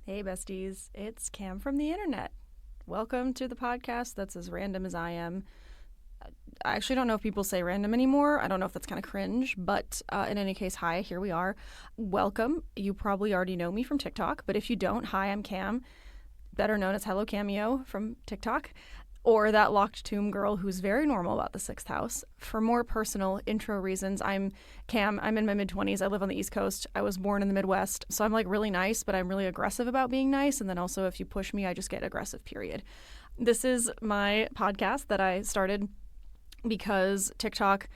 Hey besties, it's Cam from the internet. Welcome to the podcast that's as random as I am. I actually don't know if people say random anymore. I don't know if that's kind of cringe, but in any case, hi, here we are. Welcome. You probably already know me from TikTok, but if you don't, hi, I'm Cam, better known as Hello Cameo from TikTok, or that locked tomb girl who's very normal about the sixth house. For more personal intro reasons, I'm Cam. I'm in my mid-20s. I live on the East Coast. I was born in the Midwest, so I'm like really nice, but I'm really aggressive about being nice. And then also if you push me, I just get aggressive, period. This is my podcast that I started because TikTok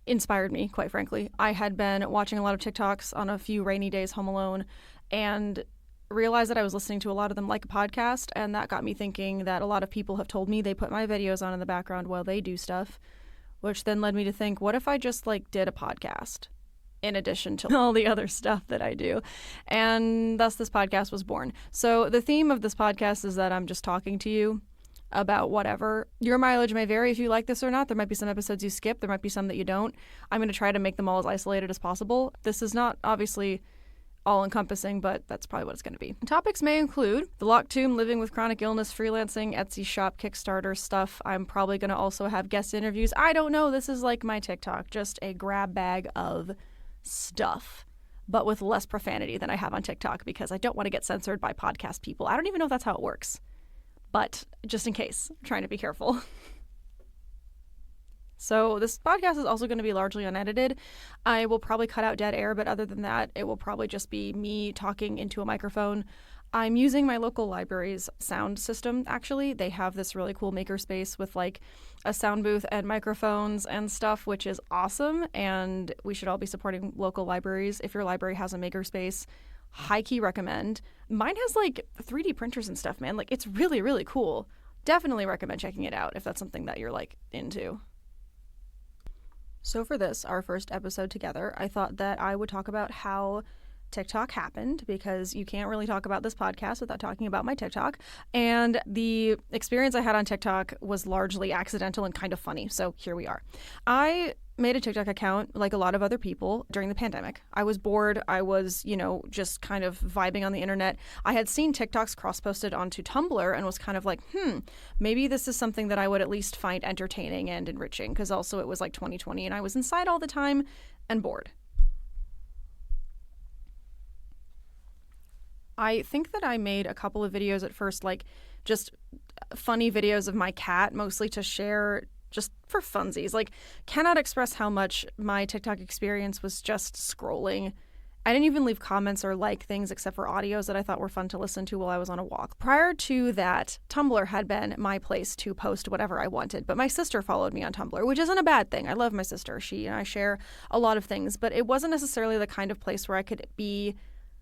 inspired me, quite frankly. I had been watching a lot of TikToks on a few rainy days home alone and realized that I was listening to a lot of them like a podcast, and that got me thinking that a lot of people have told me they put my videos on in the background while they do stuff, which then led me to think, what if I just did a podcast in addition to all the other stuff that I do? And thus this podcast was born. So the theme of this podcast is that I'm just talking to you about whatever. Your mileage may vary if you like this or not. There might be some episodes you skip. There might be some that you don't. I'm going to try to make them all as isolated as possible. This is not obviously all-encompassing, but that's probably what it's going to be. Topics may include the locked tomb, living with chronic illness, freelancing, Etsy shop, Kickstarter stuff. I'm probably going to also have guest interviews. I don't know. This is like my TikTok, just a grab bag of stuff, but with less profanity than I have on TikTok because I don't want to get censored by podcast people. I don't even know if that's how it works, but just in case, I'm trying to be careful. So this podcast is also going to be largely unedited. I will probably cut out dead air, but other than that, it will probably just be me talking into a microphone. I'm using my local library's sound system, actually. They have this really cool makerspace with a sound booth and microphones and stuff, which is awesome, and we should all be supporting local libraries. If your library has a makerspace, high-key recommend. Mine has 3D printers and stuff, man. It's really, really cool. Definitely recommend checking it out if that's something that you're into. So for this, our first episode together, I thought that I would talk about how TikTok happened, because you can't really talk about this podcast without talking about my TikTok. And the experience I had on TikTok was largely accidental and kind of funny. So here we are. I made a TikTok account like a lot of other people during the pandemic. I was bored. I was, just kind of vibing on the internet. I had seen TikToks cross-posted onto Tumblr and was kind of like, maybe this is something that I would at least find entertaining and enriching, because also it was 2020 and I was inside all the time and bored. I think that I made a couple of videos at first, just funny videos of my cat, mostly to share just for funsies. Cannot express how much my TikTok experience was just scrolling. I didn't even leave comments or like things except for audios that I thought were fun to listen to while I was on a walk. Prior to that, Tumblr had been my place to post whatever I wanted, but my sister followed me on Tumblr, which isn't a bad thing. I love my sister. She and I share a lot of things, but it wasn't necessarily the kind of place where I could be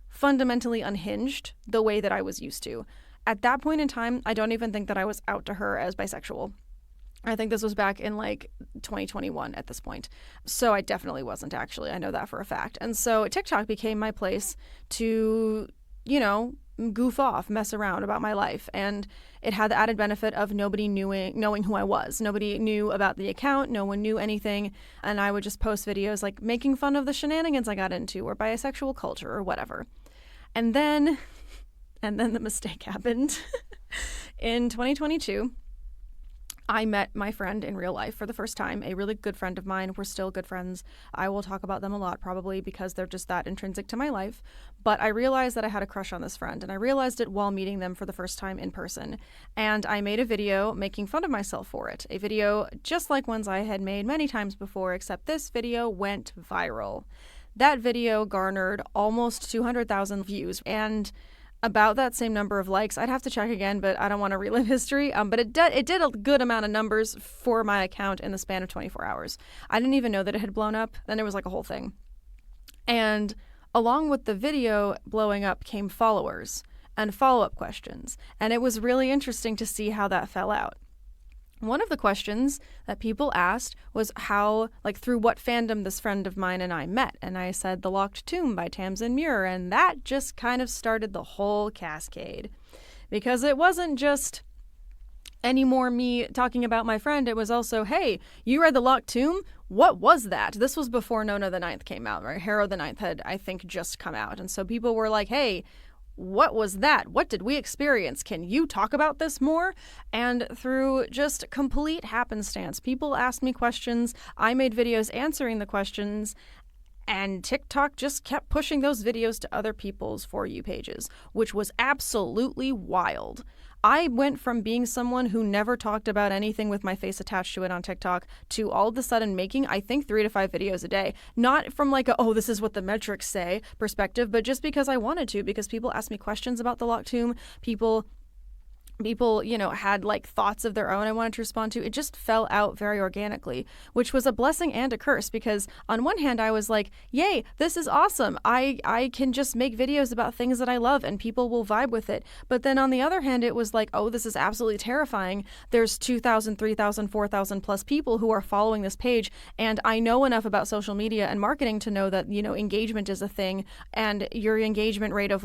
fundamentally unhinged the way that I was used to. At that point in time, I don't even think that I was out to her as bisexual. I think this was back in 2021 at this point. So I definitely wasn't, actually. I know that for a fact. And so TikTok became my place to, goof off, mess around about my life. And it had the added benefit of nobody knowing who I was. Nobody knew about the account. No one knew anything. And I would just post videos making fun of the shenanigans I got into, or bisexual culture or whatever. And then the mistake happened. In 2022, I met my friend in real life for the first time, a really good friend of mine. We're still good friends. I will talk about them a lot probably because they're just that intrinsic to my life. But I realized that I had a crush on this friend, and I realized it while meeting them for the first time in person. And I made a video making fun of myself for it. A video just like ones I had made many times before, except this video went viral. That video garnered almost 200,000 views and about that same number of likes. I'd have to check again, but I don't want to relive history. But it did a good amount of numbers for my account in the span of 24 hours. I didn't even know that it had blown up. Then it was a whole thing. And along with the video blowing up came followers and follow-up questions. And it was really interesting to see how that fell out. One of the questions that people asked was how, through what fandom this friend of mine and I met. And I said The Locked Tomb by Tamsin Muir, and that just kind of started the whole cascade. Because it wasn't just anymore me talking about my friend, it was also, hey, you read The Locked Tomb? What was that? This was before Nona the Ninth came out, right? Harrow the Ninth had, I think, just come out. And so people were like, hey, what was that? What did we experience? Can you talk about this more? And through just complete happenstance, people asked me questions. I made videos answering the questions. And TikTok just kept pushing those videos to other people's For You pages, which was absolutely wild. I went from being someone who never talked about anything with my face attached to it on TikTok to all of a sudden making, I think, 3 to 5 videos a day. Not from like a, oh, this is what the metrics say perspective, but just because I wanted to, because people asked me questions about the lock tomb. People, had like thoughts of their own I wanted to respond to. It just fell out very organically, which was a blessing and a curse, because on one hand, I was like, yay, this is awesome. I can just make videos about things that I love and people will vibe with it. But then on the other hand, it was like, oh, this is absolutely terrifying. There's 2,000, 3,000, 4,000 plus people who are following this page. And I know enough about social media and marketing to know that, engagement is a thing, and your engagement rate of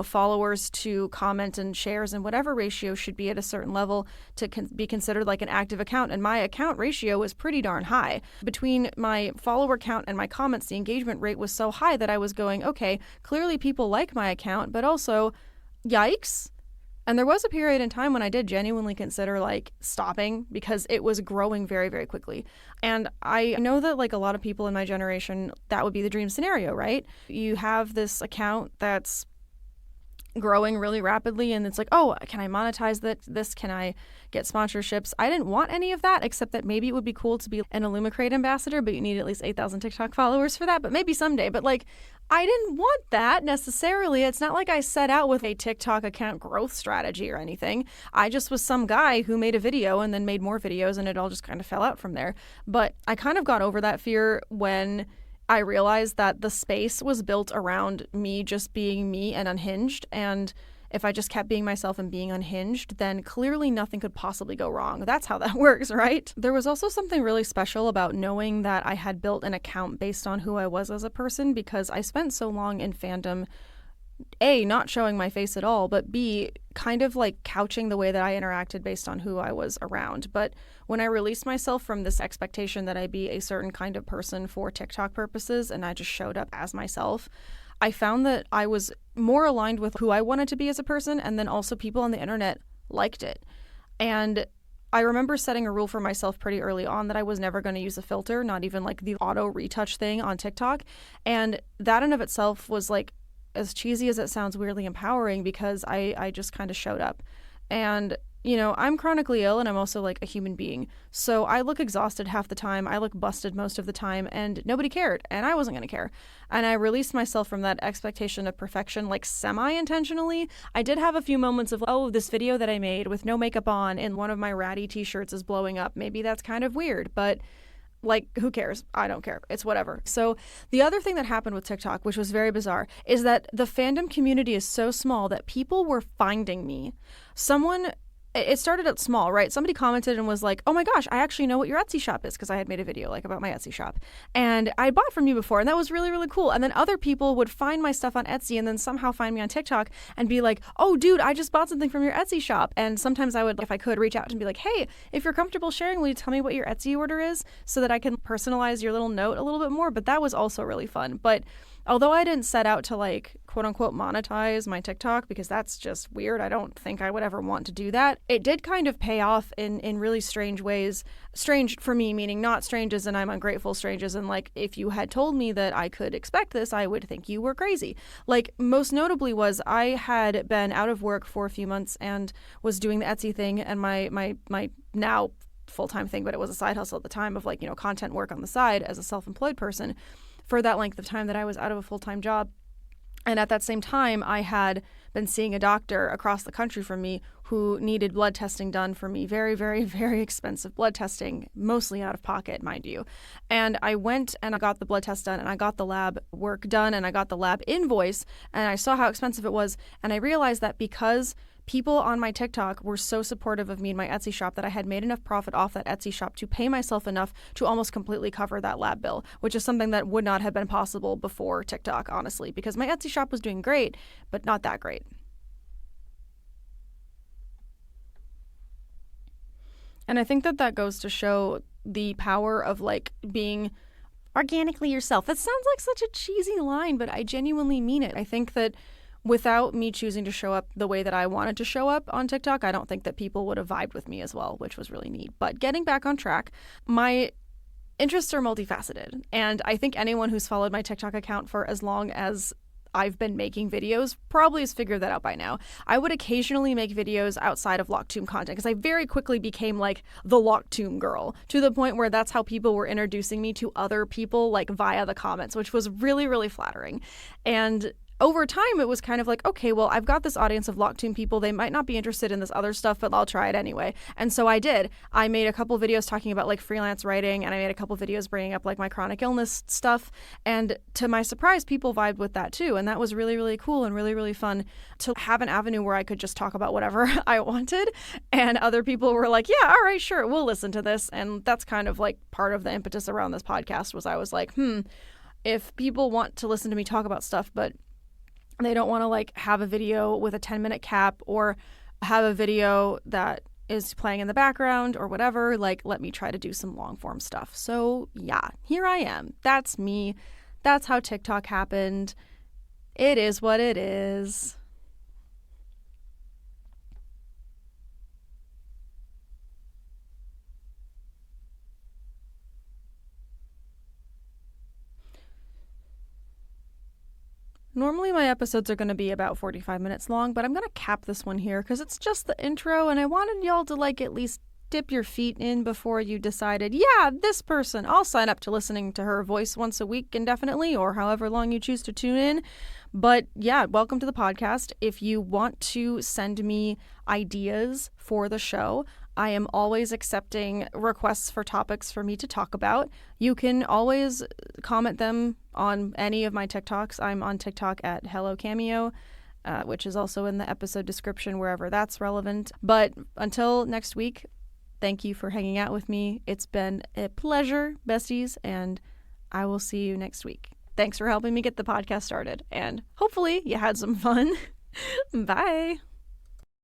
followers to comment and shares and whatever ratio should be at a certain level to be considered like an active account. And my account ratio was pretty darn high. Between my follower count and my comments, the engagement rate was so high that I was going, okay, clearly people like my account, but also, yikes. And there was a period in time when I did genuinely consider stopping, because it was growing very, very quickly. And I know that a lot of people in my generation, that would be the dream scenario, right? You have this account that's growing really rapidly, and it's like, oh, can I monetize this? Can I get sponsorships? I didn't want any of that, except that maybe it would be cool to be an Illumicrate ambassador, but you need at least 8,000 TikTok followers for that, but maybe someday. But I didn't want that necessarily. It's not like I set out with a TikTok account growth strategy or anything. I just was some guy who made a video and then made more videos, and it all just kind of fell out from there. But I kind of got over that fear when I realized that the space was built around me just being me and unhinged. And if I just kept being myself and being unhinged, then clearly nothing could possibly go wrong. That's how that works, right? There was also something really special about knowing that I had built an account based on who I was as a person, because I spent so long in fandom, A, not showing my face at all, but B, kind of couching the way that I interacted based on who I was around. But when I released myself from this expectation that I be a certain kind of person for TikTok purposes, and I just showed up as myself, I found that I was more aligned with who I wanted to be as a person, and then also people on the internet liked it. And I remember setting a rule for myself pretty early on that I was never going to use a filter, not even the auto retouch thing on TikTok. And that in of itself was as cheesy as it sounds, weirdly empowering, because I just kind of showed up. And, I'm chronically ill, and I'm also a human being. So I look exhausted half the time. I look busted most of the time, and nobody cared, and I wasn't going to care. And I released myself from that expectation of perfection, semi-intentionally. I did have a few moments of, oh, this video that I made with no makeup on and one of my ratty t-shirts is blowing up. Maybe that's kind of weird, but who cares? I don't care. It's whatever. So the other thing that happened with TikTok, which was very bizarre, is that the fandom community is so small that people were finding me. It started out small, right? Somebody commented and was like, oh my gosh, I actually know what your Etsy shop is, because I had made a video about my Etsy shop. And I bought from you before, and that was really, really cool. And then other people would find my stuff on Etsy and then somehow find me on TikTok and be like, oh, dude, I just bought something from your Etsy shop. And sometimes I would, if I could, reach out and be like, hey, if you're comfortable sharing, will you tell me what your Etsy order is so that I can personalize your little note a little bit more? But that was also really fun. But although I didn't set out to quote unquote monetize my TikTok, because that's just weird, I don't think I would ever want to do that, it did kind of pay off in really strange ways. Strange for me, meaning not strange as in I'm ungrateful, strange as in if you had told me that I could expect this, I would think you were crazy. Most notably was I had been out of work for a few months and was doing the Etsy thing, and my now full-time thing, but it was a side hustle at the time of content work on the side as a self-employed person for that length of time that I was out of a full-time job. And at that same time, I had been seeing a doctor across the country from me who needed blood testing done for me. Very, very, very expensive blood testing, mostly out of pocket, mind you. And I went and I got the blood test done, and I got the lab work done, and I got the lab invoice, and I saw how expensive it was. And I realized that because people on my TikTok were so supportive of me and my Etsy shop, that I had made enough profit off that Etsy shop to pay myself enough to almost completely cover that lab bill, which is something that would not have been possible before TikTok, honestly, because my Etsy shop was doing great, but not that great. And I think that goes to show the power of being organically yourself. That sounds like such a cheesy line, but I genuinely mean it. I think that without me choosing to show up the way that I wanted to show up on TikTok, I don't think that people would have vibed with me as well, which was really neat. But getting back on track, my interests are multifaceted. And I think anyone who's followed my TikTok account for as long as I've been making videos probably has figured that out by now. I would occasionally make videos outside of Locktomb content because I very quickly became like the Locktomb girl, to the point where that's how people were introducing me to other people, like via the comments, which was really, really flattering. And over time, it was kind of like, okay, well, I've got this audience of Locktomb people. They might not be interested in this other stuff, but I'll try it anyway. And so I did. I made a couple videos talking about like freelance writing, and I made a couple videos bringing up like my chronic illness stuff. And to my surprise, people vibed with that too. And that was really, really cool and really, really fun to have an avenue where I could just talk about whatever I wanted. And other people were like, yeah, all right, sure, we'll listen to this. And that's kind of like part of the impetus around this podcast was I was like, if people want to listen to me talk about stuff, but they don't want to like have a video with a 10-minute cap or have a video that is playing in the background or whatever, like let me try to do some long form stuff. So yeah, here I am. That's me. That's how TikTok happened. It is what it is. Normally my episodes are going to be about 45 minutes long, but I'm going to cap this one here because it's just the intro and I wanted y'all to like at least dip your feet in before you decided, yeah, this person, I'll sign up to listening to her voice once a week indefinitely or however long you choose to tune in. But yeah, welcome to the podcast. If you want to send me ideas for the show, I am always accepting requests for topics for me to talk about. You can always comment them on any of my TikToks. I'm on TikTok at Hello Cameo, which is also in the episode description wherever that's relevant. But until next week, thank you for hanging out with me. It's been a pleasure, besties, and I will see you next week. Thanks for helping me get the podcast started, and hopefully you had some fun. Bye.